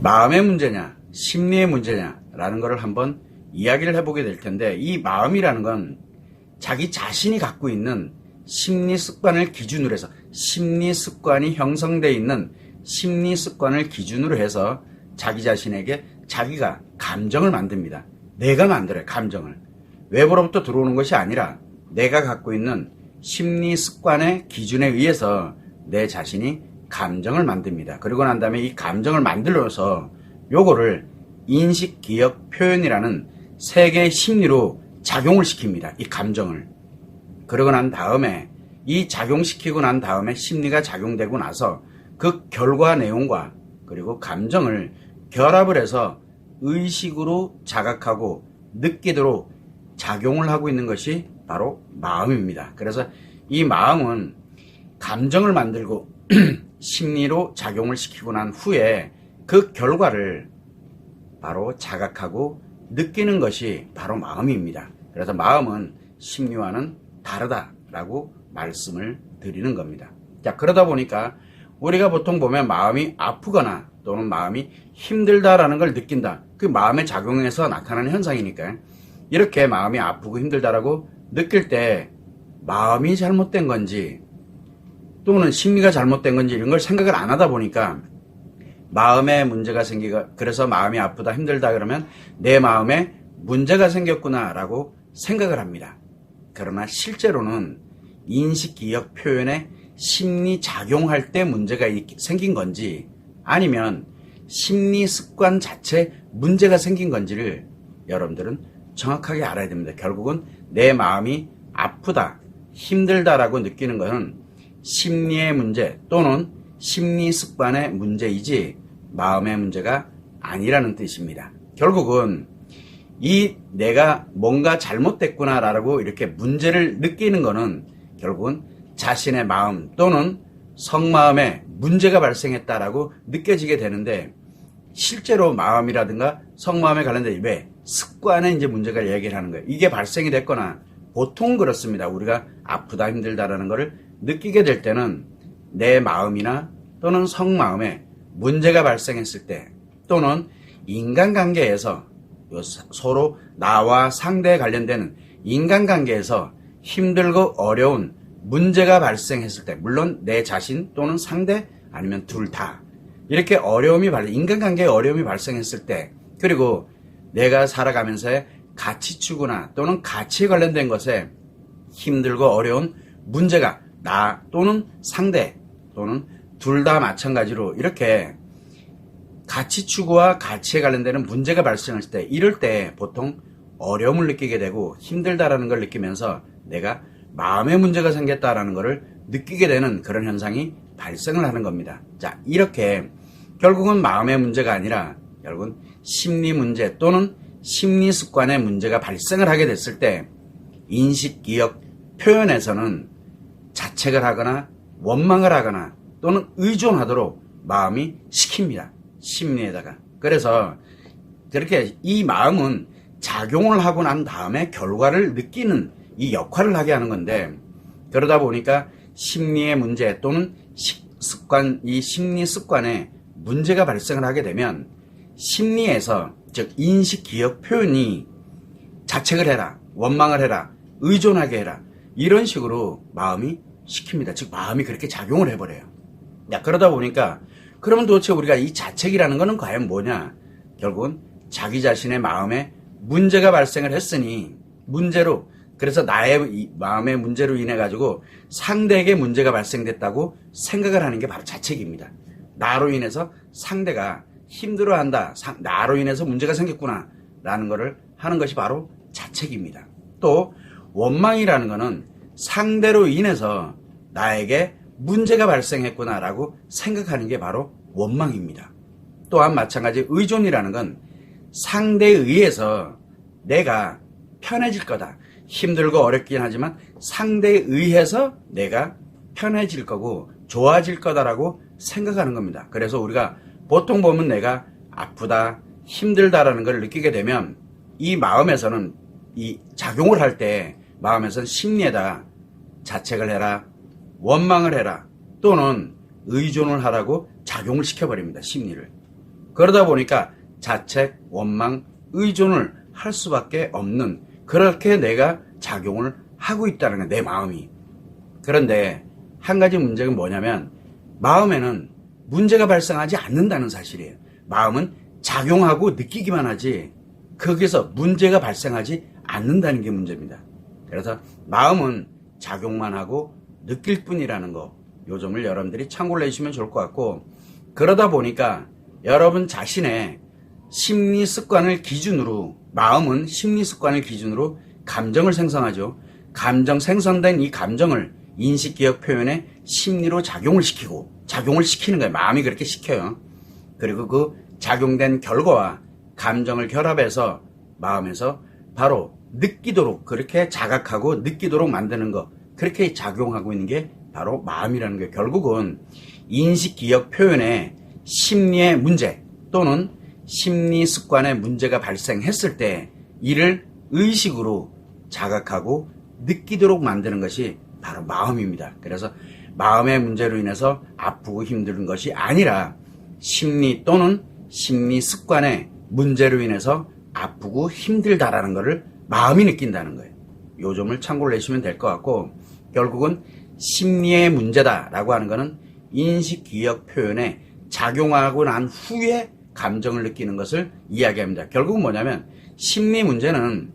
마음의 문제냐 심리의 문제냐라는 것을 한번 이야기를 해보게 될 텐데, 이 마음이라는 건 자기 자신이 갖고 있는 심리 습관을 기준으로 해서, 심리 습관이 형성되어 있는 심리 습관을 기준으로 해서 자기 자신에게 자기가 감정을 만듭니다. 내가 만들어요. 감정을 외부로부터 들어오는 것이 아니라 내가 갖고 있는 심리 습관의 기준에 의해서 내 자신이 감정을 만듭니다. 그리고 난 다음에 이 감정을 만들어서 요거를 인식, 기억, 표현이라는 세 개의 심리로 작용을 시킵니다. 이 감정을. 그러고 난 다음에, 이 작용시키고 난 다음에 심리가 작용되고 나서 그 결과 내용과 그리고 감정을 결합을 해서 의식으로 자각하고 느끼도록 작용을 하고 있는 것이 바로 마음입니다. 그래서 이 마음은 감정을 만들고 심리로 작용을 시키고 난 후에 그 결과를 바로 자각하고 느끼는 것이 바로 마음입니다. 그래서 마음은 심리와는 다르다라고 말씀을 드리는 겁니다. 자, 그러다 보니까 우리가 보통 보면 마음이 아프거나 또는 마음이 힘들다라는 걸 느낀다. 그 마음의 작용에서 나타나는 현상이니까, 이렇게 마음이 아프고 힘들다라고 느낄 때 마음이 잘못된 건지 또는 심리가 잘못된 건지 이런 걸 생각을 안 하다 보니까 마음에 문제가 생기고, 그래서 마음이 아프다 힘들다 그러면 내 마음에 문제가 생겼구나 라고 생각을 합니다. 그러나 실제로는 인식, 기억, 표현에 심리 작용할 때 문제가 생긴 건지 아니면 심리 습관 자체 문제가 생긴 건지를 여러분들은 정확하게 알아야 됩니다. 결국은 내 마음이 아프다, 힘들다라고 느끼는 것은 심리의 문제 또는 심리 습관의 문제이지 마음의 문제가 아니라는 뜻입니다. 결국은 이 내가 뭔가 잘못됐구나라고 이렇게 문제를 느끼는 것은 결국은 자신의 마음 또는 성마음에 문제가 발생했다라고 느껴지게 되는데, 실제로 마음이라든가 성마음에 관련된 왜 습관에 이제 문제가 얘기를 하는 거예요. 이게 발생이 됐거나, 보통 그렇습니다. 우리가 아프다 힘들다라는 것을 느끼게 될 때는 내 마음이나 또는 성마음에 문제가 발생했을 때, 또는 인간관계에서 서로 나와 상대에 관련되는 인간관계에서 힘들고 어려운 문제가 발생했을 때, 물론 내 자신 또는 상대 아니면 둘 다 이렇게 인간관계에 어려움이 발생했을 때, 그리고 내가 살아가면서의 가치 추구나 또는 가치에 관련된 것에 힘들고 어려운 문제가 나 또는 상대 또는 둘 다 마찬가지로 이렇게 가치 추구와 가치에 관련되는 문제가 발생했을 때, 이럴 때 보통 어려움을 느끼게 되고 힘들다라는 걸 느끼면서 내가 마음의 문제가 생겼다라는 것을 느끼게 되는 그런 현상이 발생을 하는 겁니다. 자, 이렇게 결국은 마음의 문제가 아니라 결국은 심리 문제 또는 심리 습관의 문제가 발생을 하게 됐을 때 인식, 기억, 표현에서는 자책을 하거나 원망을 하거나 또는 의존하도록 마음이 시킵니다. 심리에다가. 그래서 그렇게 이 마음은 작용을 하고 난 다음에 결과를 느끼는 이 역할을 하게 하는 건데, 그러다 보니까 심리의 문제 또는 이 심리 습관에 문제가 발생을 하게 되면 심리에서, 즉 인식, 기억, 표현이 자책을 해라, 원망을 해라, 의존하게 해라, 이런 식으로 마음이 시킵니다. 즉 마음이 그렇게 작용을 해버려요. 야, 그러다 보니까 그러면 도대체 우리가 이 자책이라는 것은 과연 뭐냐? 결국은 자기 자신의 마음에 문제가 발생을 했으니 문제로, 그래서 나의 마음의 문제로 인해 가지고 상대에게 문제가 발생됐다고 생각을 하는 게 바로 자책입니다. 나로 인해서 상대가 힘들어한다, 나로 인해서 문제가 생겼구나 라는 것을 하는 것이 바로 자책입니다. 또 원망이라는 것은 상대로 인해서 나에게 문제가 발생했구나 라고 생각하는 게 바로 원망입니다. 또한 마찬가지 의존이라는 건 상대에 의해서 내가 편해질 거다, 힘들고 어렵긴 하지만 상대에 의해서 내가 편해질 거고 좋아질 거다라고 생각하는 겁니다. 그래서 우리가 보통 보면 내가 아프다, 힘들다라는 걸 느끼게 되면 이 마음에서는 이 작용을 할 때 마음에서는 심리에다 자책을 해라, 원망을 해라 또는 의존을 하라고 작용을 시켜버립니다. 심리를. 그러다 보니까 자책, 원망, 의존을 할 수밖에 없는, 그렇게 내가 작용을 하고 있다는 거야, 내 마음이. 그런데 한 가지 문제가 뭐냐면 마음에는 문제가 발생하지 않는다는 사실이에요. 마음은 작용하고 느끼기만 하지 거기서 문제가 발생하지 않는다는 게 문제입니다. 그래서 마음은 작용만 하고 느낄 뿐이라는 거, 요 점을 여러분들이 참고를 해주시면 좋을 것 같고, 그러다 보니까 여러분 자신의 심리 습관을 기준으로, 마음은 심리 습관을 기준으로 감정을 생성하죠. 감정 생성된 이 감정을 인식, 기억, 표현에 심리로 작용을 시키는 거예요. 마음이 그렇게 시켜요. 그리고 그 작용된 결과와 감정을 결합해서 마음에서 바로 느끼도록, 그렇게 자각하고 느끼도록 만드는 거, 그렇게 작용하고 있는 게 바로 마음이라는 거예요. 결국은 인식, 기억, 표현에 심리의 문제 또는 심리 습관의 문제가 발생했을 때 이를 의식으로 자각하고 느끼도록 만드는 것이 바로 마음입니다. 그래서 마음의 문제로 인해서 아프고 힘든 것이 아니라 심리 또는 심리 습관의 문제로 인해서 아프고 힘들다라는 것을 마음이 느낀다는 거예요. 요 점을 참고를 해주시면 될 것 같고, 결국은 심리의 문제다라고 하는 것은 인식, 기억, 표현에 작용하고 난 후에 감정을 느끼는 것을 이야기합니다. 결국은 뭐냐면 심리 문제는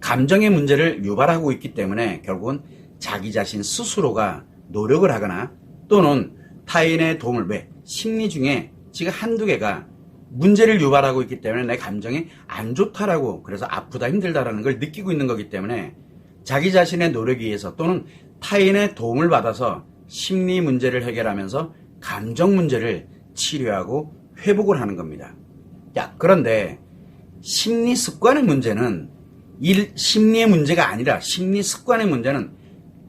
감정의 문제를 유발하고 있기 때문에 결국은 자기 자신 스스로가 노력을 하거나 또는 타인의 도움을, 왜? 심리 중에 지금 한두 개가 문제를 유발하고 있기 때문에 내 감정이 안 좋다라고, 그래서 아프다 힘들다라는 걸 느끼고 있는 거기 때문에 자기 자신의 노력에 의해서 또는 타인의 도움을 받아서 심리 문제를 해결하면서 감정 문제를 치료하고 회복을 하는 겁니다. 그런데 심리 습관의 문제는 심리의 문제가 아니라 심리 습관의 문제는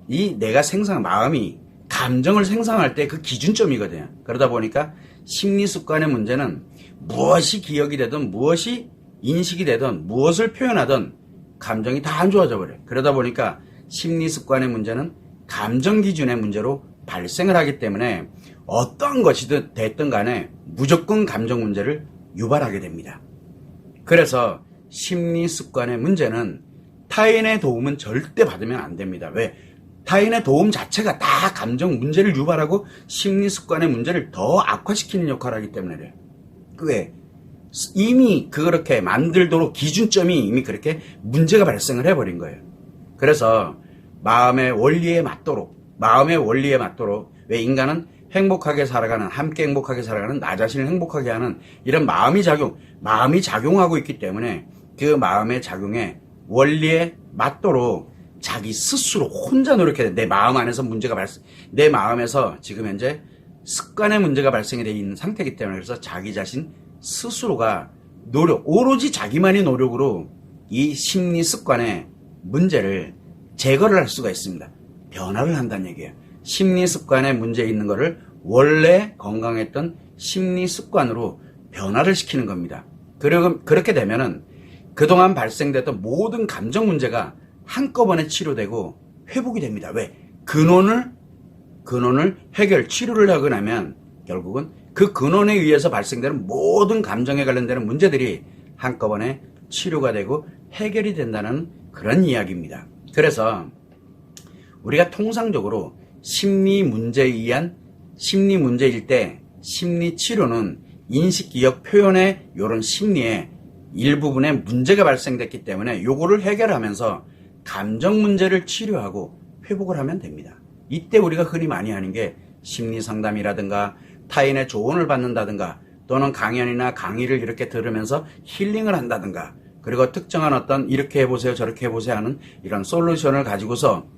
이 내가 생성한 마음이 감정을 생성할 때 그 기준점이거든요. 그러다 보니까 심리 습관의 문제는 무엇이 기억이 되든 무엇이 인식이 되든 무엇을 표현하든 감정이 다 안 좋아져 버려요. 그러다 보니까 심리 습관의 문제는 감정 기준의 문제로 발생을 하기 때문에 어떠한 것이든 됐든 간에 무조건 감정 문제를 유발하게 됩니다. 그래서 심리 습관의 문제는 타인의 도움은 절대 받으면 안 됩니다. 왜? 타인의 도움 자체가 다 감정 문제를 유발하고 심리 습관의 문제를 더 악화시키는 역할을 하기 때문에 그래요. 왜? 이미 그렇게 만들도록 기준점이 이미 그렇게 문제가 발생을 해버린 거예요. 그래서 마음의 원리에 맞도록, 왜 인간은 행복하게 살아가는, 함께 행복하게 살아가는, 나 자신을 행복하게 하는 이런 마음이 작용하고 있기 때문에 그 마음의 작용에 원리에 맞도록 자기 스스로 혼자 노력해야 돼. 내 마음 안에서 내 마음에서 지금 현재 습관의 문제가 발생이 되어 있는 상태이기 때문에, 그래서 자기 자신 스스로가 오로지 자기만의 노력으로 이 심리 습관의 문제를 제거를 할 수가 있습니다. 변화를 한다는 얘기예요. 심리 습관에 문제 있는 거를 원래 건강했던 심리 습관으로 변화를 시키는 겁니다. 그렇게 되면은 그동안 발생됐던 모든 감정 문제가 한꺼번에 치료되고 회복이 됩니다. 왜? 근원을 치료를 하고 나면 결국은 그 근원에 의해서 발생되는 모든 감정에 관련되는 문제들이 한꺼번에 치료가 되고 해결이 된다는 그런 이야기입니다. 그래서 우리가 통상적으로 심리 문제일 때 심리 치료는 인식, 기억, 표현의 이런 심리에 일부분에 문제가 발생됐기 때문에 요거를 해결하면서 감정 문제를 치료하고 회복을 하면 됩니다. 이때 우리가 흔히 많이 하는 게 심리 상담이라든가 타인의 조언을 받는다든가 또는 강연이나 강의를 이렇게 들으면서 힐링을 한다든가, 그리고 특정한 어떤 이렇게 해보세요 저렇게 해보세요 하는 이런 솔루션을 가지고서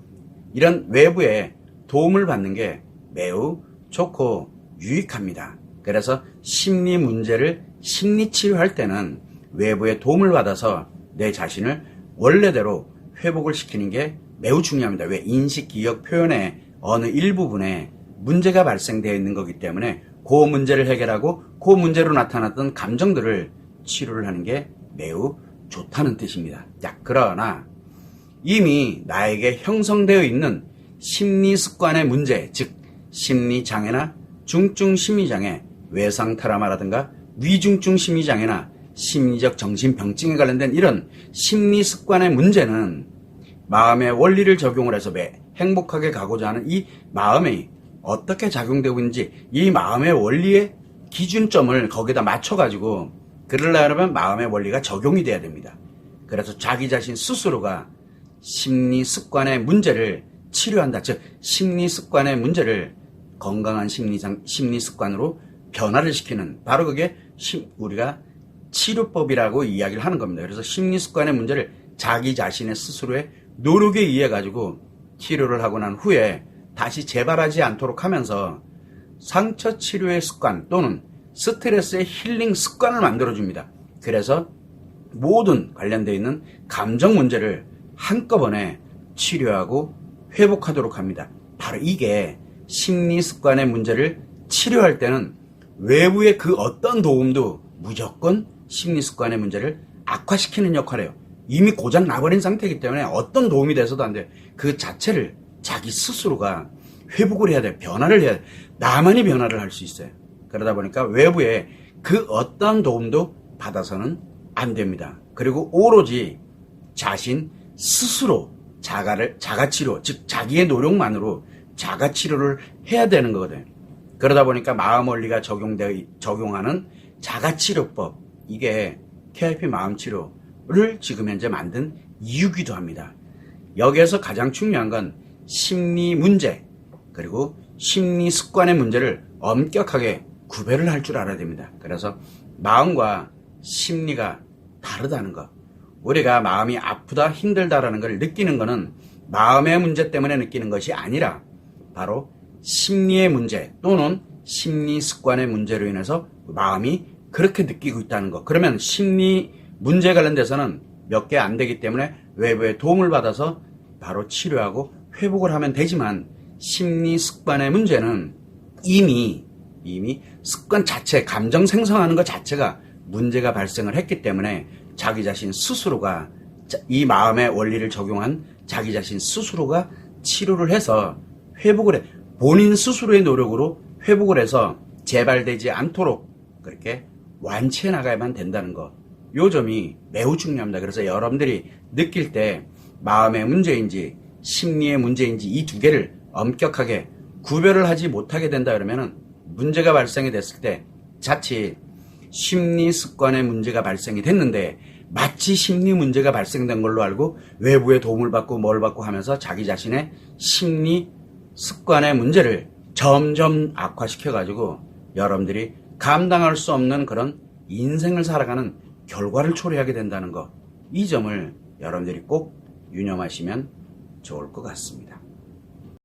이런 외부의 도움을 받는 게 매우 좋고 유익합니다. 그래서 심리 문제를 심리 치료할 때는 외부의 도움을 받아서 내 자신을 원래대로 회복을 시키는 게 매우 중요합니다. 왜? 인식, 기억, 표현의 어느 일부분에 문제가 발생되어 있는 거기 때문에 그 문제를 해결하고 그 문제로 나타났던 감정들을 치료를 하는 게 매우 좋다는 뜻입니다. 그러나 이미 나에게 형성되어 있는 심리 습관의 문제, 즉 심리장애나 중증 심리장애, 외상 트라우마라든가 위중증 심리장애나 심리적 정신병증에 관련된 이런 심리 습관의 문제는 마음의 원리를 적용을 해서 행복하게 가고자 하는 이 마음이 어떻게 작용되고 있는지 이 마음의 원리의 기준점을 거기다 맞춰가지고 그러려면 마음의 원리가 적용이 돼야 됩니다. 그래서 자기 자신 스스로가 심리 습관의 문제를 치료한다. 즉 심리 습관의 문제를 건강한 심리 습관으로 변화를 시키는 바로 그게 우리가 치료법이라고 이야기를 하는 겁니다. 그래서 심리 습관의 문제를 자기 자신의 스스로의 노력에 의해 가지고 치료를 하고 난 후에 다시 재발하지 않도록 하면서 상처 치료의 습관 또는 스트레스의 힐링 습관을 만들어줍니다. 그래서 모든 관련되어 있는 감정 문제를 한꺼번에 치료하고 회복하도록 합니다. 바로 이게 심리 습관의 문제를 치료할 때는 외부의 그 어떤 도움도 무조건 심리 습관의 문제를 악화시키는 역할을 해요. 이미 고장 나버린 상태이기 때문에 어떤 도움이 돼서도 안 돼요. 그 자체를 자기 스스로가 회복을 해야 돼요. 변화를 해야 돼요. 나만이 변화를 할 수 있어요. 그러다 보니까 외부의 그 어떤 도움도 받아서는 안 됩니다. 그리고 오로지 자신 스스로 자가치료, 즉 자기의 노력만으로 자가치료를 해야 되는 거거든요. 그러다 보니까 마음 원리가 적용하는 자가치료법, 이게 KIP 마음치료를 지금 현재 만든 이유기도 합니다. 여기에서 가장 중요한 건 심리 문제 그리고 심리 습관의 문제를 엄격하게 구별을 할 줄 알아야 됩니다. 그래서 마음과 심리가 다르다는 것, 우리가 마음이 아프다 힘들다라는 걸 느끼는 것은 마음의 문제 때문에 느끼는 것이 아니라 바로 심리의 문제 또는 심리 습관의 문제로 인해서 마음이 그렇게 느끼고 있다는 것. 그러면 심리 문제 관련돼서는 몇 개 안 되기 때문에 외부의 도움을 받아서 바로 치료하고 회복을 하면 되지만 심리 습관의 문제는 이미 습관 자체, 감정 생성하는 것 자체가 문제가 발생을 했기 때문에 자기 자신 스스로가 이 마음의 원리를 적용한 자기 자신 스스로가 치료를 해서 회복을 해. 본인 스스로의 노력으로 회복을 해서 재발되지 않도록 그렇게 완치해 나가야만 된다는 거. 요 점이 매우 중요합니다. 그래서 여러분들이 느낄 때 마음의 문제인지 심리의 문제인지 이 두 개를 엄격하게 구별을 하지 못하게 된다 그러면은 문제가 발생이 됐을 때 자칫 심리 습관의 문제가 발생이 됐는데 마치 심리 문제가 발생된 걸로 알고 외부의 도움을 받고 뭘 받고 하면서 자기 자신의 심리 습관의 문제를 점점 악화시켜가지고 여러분들이 감당할 수 없는 그런 인생을 살아가는 결과를 초래하게 된다는 것, 이 점을 여러분들이 꼭 유념하시면 좋을 것 같습니다.